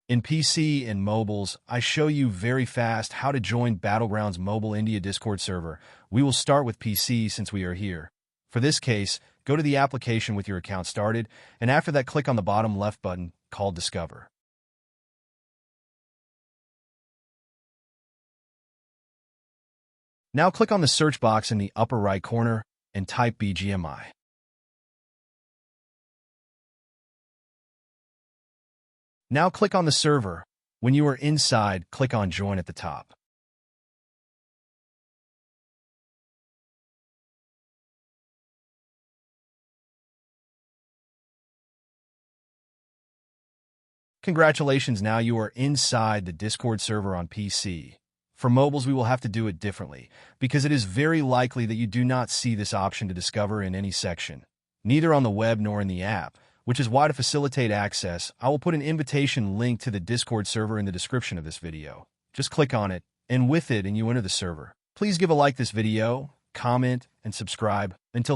In PC and mobiles, I show you very fast how to join Battlegrounds Mobile India Discord server. We will start with PC since we are here. For this case, go to the application with your account started, and after that click on the bottom left button called Discover. Now click on the search box in the upper right corner and type BGMI. Now click on the server. When you are inside, click on Join at the top. Congratulations, now you are inside the Discord server on PC. For mobiles, we will have to do it differently, because it is very likely that you do not see this option to discover in any section, neither on the web nor in the app, which is why to facilitate access, I will put an invitation link to the Discord server in the description of this video. Just click on it, and with it, you enter the server. Please give a like this video, comment, and subscribe. Until the